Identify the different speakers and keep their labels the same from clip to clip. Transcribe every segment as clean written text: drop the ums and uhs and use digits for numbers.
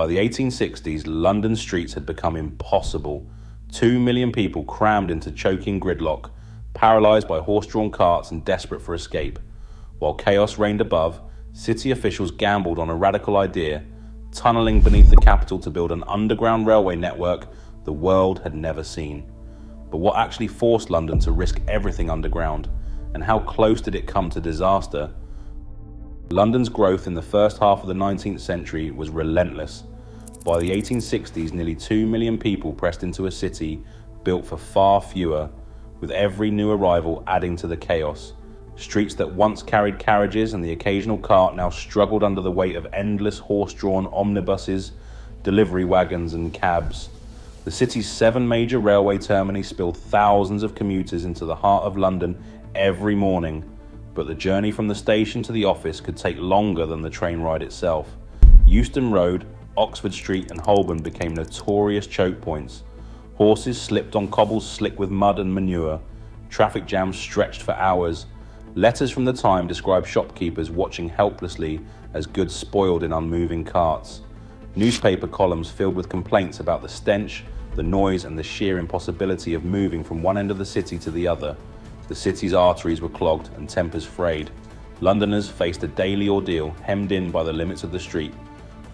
Speaker 1: By the 1860s, London streets had become impossible. 2 million people crammed into choking gridlock, paralysed by horse-drawn carts and desperate for escape. While chaos reigned above, city officials gambled on a radical idea, tunnelling beneath the capital to build an underground railway network the world had never seen. But what actually forced London to risk everything underground, and how close did it come to disaster? London's growth in the first half of the 19th century was relentless. By the 1860s, nearly 2 million people pressed into a city built for far fewer, with every new arrival adding to the chaos. Streets that once carried carriages and the occasional cart now struggled under the weight of endless horse-drawn omnibuses, delivery wagons and cabs. The city's 7 major railway termini spilled thousands of commuters into the heart of London every morning, but the journey from the station to the office could take longer than the train ride itself. Euston Road, Oxford Street and Holborn became notorious choke points. Horses slipped on cobbles slick with mud and manure. Traffic jams stretched for hours. Letters from the time describe shopkeepers watching helplessly as goods spoiled in unmoving carts. Newspaper columns filled with complaints about the stench, the noise and the sheer impossibility of moving from one end of the city to the other. The city's arteries were clogged and tempers frayed. Londoners faced a daily ordeal hemmed in by the limits of the street.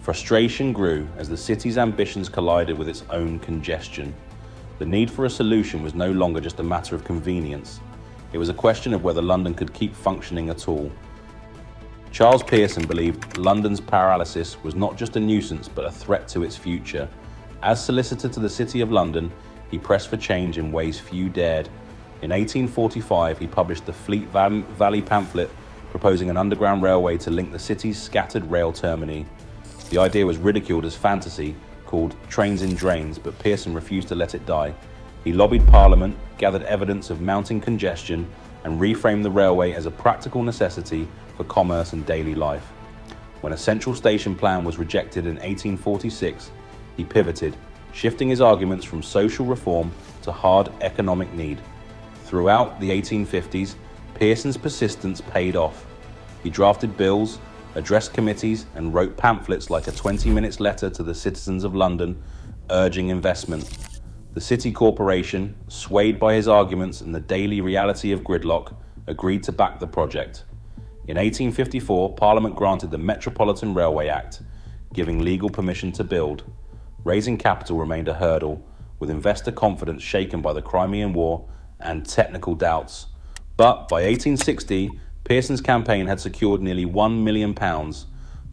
Speaker 1: Frustration grew as the city's ambitions collided with its own congestion. The need for a solution was no longer just a matter of convenience. It was a question of whether London could keep functioning at all. Charles Pearson believed London's paralysis was not just a nuisance but a threat to its future. As solicitor to the City of London, he pressed for change in ways few dared. In 1845, he published the Fleet Valley pamphlet proposing an underground railway to link the city's scattered rail termini. The idea was ridiculed as fantasy, called trains in drains, but Pearson refused to let it die. He lobbied Parliament, gathered evidence of mounting congestion, and reframed the railway as a practical necessity for commerce and daily life. When a central station plan was rejected in 1846, he pivoted, shifting his arguments from social reform to hard economic need. Throughout the 1850s, Pearson's persistence paid off. He drafted bills, addressed committees, and wrote pamphlets like a 20-minute letter to the citizens of London, urging investment. The City Corporation, swayed by his arguments and the daily reality of gridlock, agreed to back the project. In 1854, Parliament granted the Metropolitan Railway Act, giving legal permission to build. Raising capital remained a hurdle, with investor confidence shaken by the Crimean War and technical doubts. But by 1860, Pearson's campaign had secured nearly £1 million,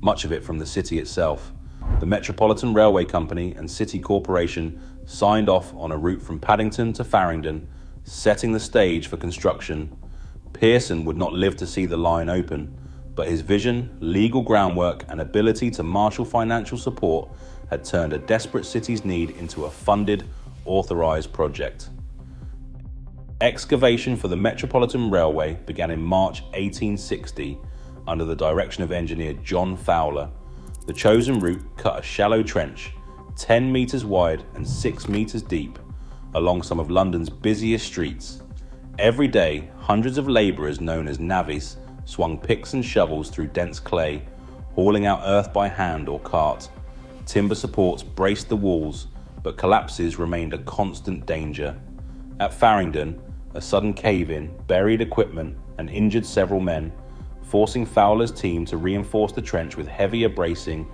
Speaker 1: much of it from the city itself. The Metropolitan Railway Company and City Corporation signed off on a route from Paddington to Farringdon, setting the stage for construction. Pearson would not live to see the line open, but his vision, legal groundwork, and ability to marshal financial support had turned a desperate city's need into a funded, authorised project. Excavation for the Metropolitan Railway began in March 1860 under the direction of engineer John Fowler. The chosen route cut a shallow trench, 10 metres wide and 6 metres deep, along some of London's busiest streets. Every day, hundreds of labourers known as navvies swung picks and shovels through dense clay, hauling out earth by hand or cart. Timber supports braced the walls, but collapses remained a constant danger. At Farringdon, a sudden cave-in buried equipment and injured several men, forcing Fowler's team to reinforce the trench with heavier bracing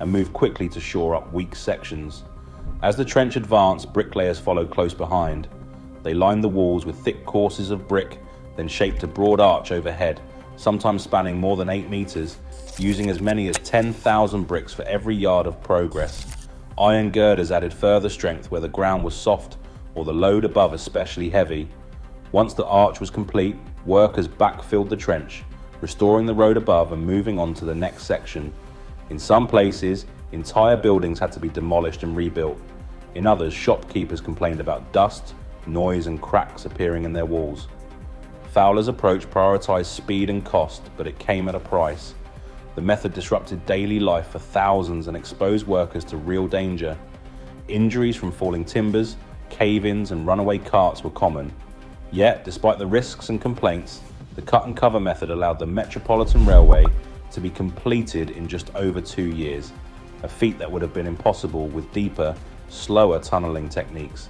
Speaker 1: and move quickly to shore up weak sections. As the trench advanced, bricklayers followed close behind. They lined the walls with thick courses of brick, then shaped a broad arch overhead, sometimes spanning more than 8 meters, using as many as 10,000 bricks for every yard of progress. Iron girders added further strength where the ground was soft or the load above especially heavy. Once the arch was complete, workers backfilled the trench, restoring the road above and moving on to the next section. In some places, entire buildings had to be demolished and rebuilt. In others, shopkeepers complained about dust, noise and cracks appearing in their walls. Fowler's approach prioritized speed and cost, but it came at a price. The method disrupted daily life for thousands and exposed workers to real danger. Injuries from falling timbers, cave-ins and runaway carts were common. Yet, despite the risks and complaints, the cut and cover method allowed the Metropolitan Railway to be completed in just over 2 years. a feat that would have been impossible with deeper, slower tunneling techniques.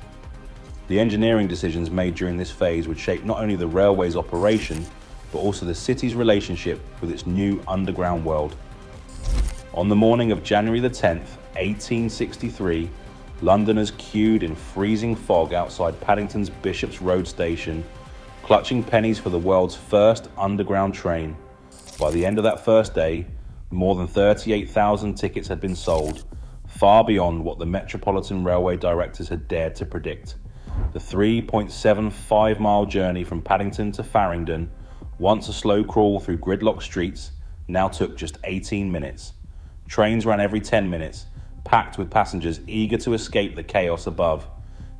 Speaker 1: The engineering decisions made during this phase would shape not only the railway's operation, but also the city's relationship with its new underground world. On the morning of January the 10th, 1863, Londoners queued in freezing fog outside Paddington's Bishop's Road station, clutching pennies for the world's first underground train. By the end of that first day, more than 38,000 tickets had been sold, far beyond what the Metropolitan Railway directors had dared to predict. The 3.75-mile journey from Paddington to Farringdon, once a slow crawl through gridlock streets, now took just 18 minutes. Trains ran every 10 minutes, packed with passengers eager to escape the chaos above.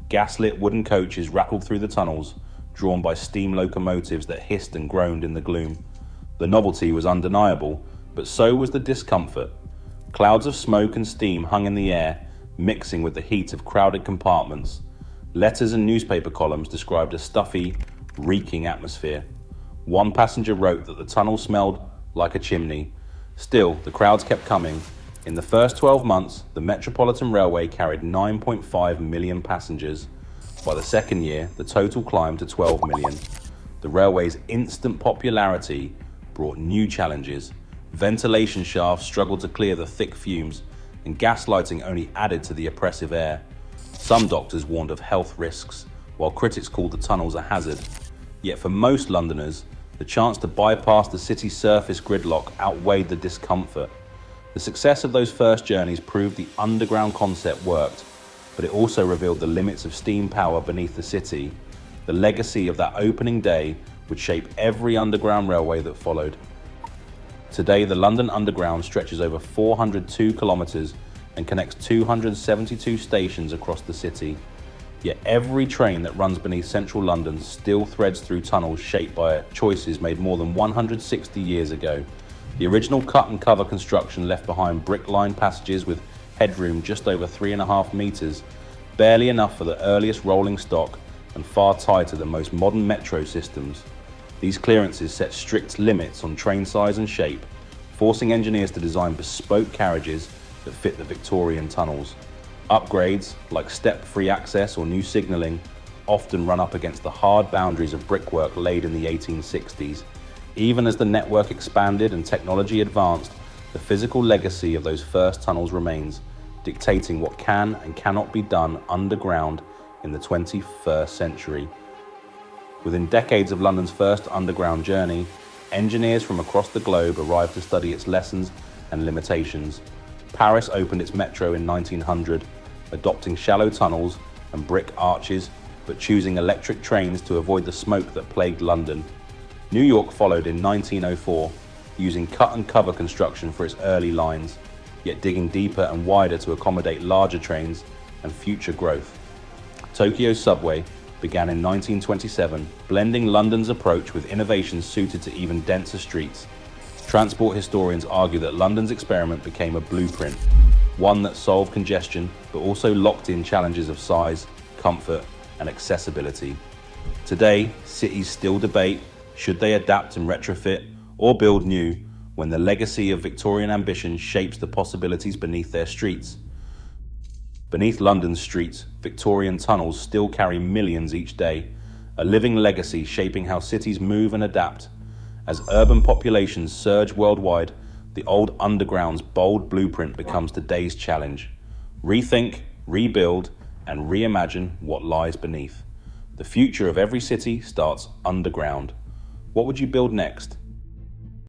Speaker 1: Gaslit wooden coaches rattled through the tunnels, drawn by steam locomotives that hissed and groaned in the gloom. The novelty was undeniable, but so was the discomfort. Clouds of smoke and steam hung in the air, mixing with the heat of crowded compartments. Letters and newspaper columns described a stuffy, reeking atmosphere. One passenger wrote that the tunnel smelled like a chimney. Still, the crowds kept coming. In the first 12 months, the Metropolitan Railway carried 9.5 million passengers. By the second year, the total climbed to 12 million. The railway's instant popularity brought new challenges. Ventilation shafts struggled to clear the thick fumes, and gas lighting only added to the oppressive air. Some doctors warned of health risks, while critics called the tunnels a hazard. Yet for most Londoners, the chance to bypass the city's surface gridlock outweighed the discomfort. The success of those first journeys proved the underground concept worked, but it also revealed the limits of steam power beneath the city. The legacy of that opening day would shape every underground railway that followed. Today, the London Underground stretches over 402 kilometres and connects 272 stations across the city. Yet every train that runs beneath central London still threads through tunnels shaped by choices made more than 160 years ago. The original cut and cover construction left behind brick-lined passages with headroom just over 3.5 metres, barely enough for the earliest rolling stock and far tighter than most modern metro systems. These clearances set strict limits on train size and shape, forcing engineers to design bespoke carriages that fit the Victorian tunnels. Upgrades, like step-free access or new signalling, often run up against the hard boundaries of brickwork laid in the 1860s. Even as the network expanded and technology advanced, the physical legacy of those first tunnels remains, dictating what can and cannot be done underground in the 21st century. Within decades of London's first underground journey, engineers from across the globe arrived to study its lessons and limitations. Paris opened its metro in 1900, adopting shallow tunnels and brick arches, but choosing electric trains to avoid the smoke that plagued London. New York followed in 1904, using cut and cover construction for its early lines, yet digging deeper and wider to accommodate larger trains and future growth. Tokyo's subway began in 1927, blending London's approach with innovations suited to even denser streets. Transport historians argue that London's experiment became a blueprint, one that solved congestion but also locked in challenges of size, comfort, and accessibility. Today, cities still debate should they adapt and retrofit or build new when the legacy of Victorian ambition shapes the possibilities beneath their streets. Beneath London's streets, Victorian tunnels still carry millions each day, a living legacy shaping how cities move and adapt. As urban populations surge worldwide, the old underground's bold blueprint becomes today's challenge. Rethink, rebuild, and reimagine what lies beneath. The future of every city starts underground. What would you build next?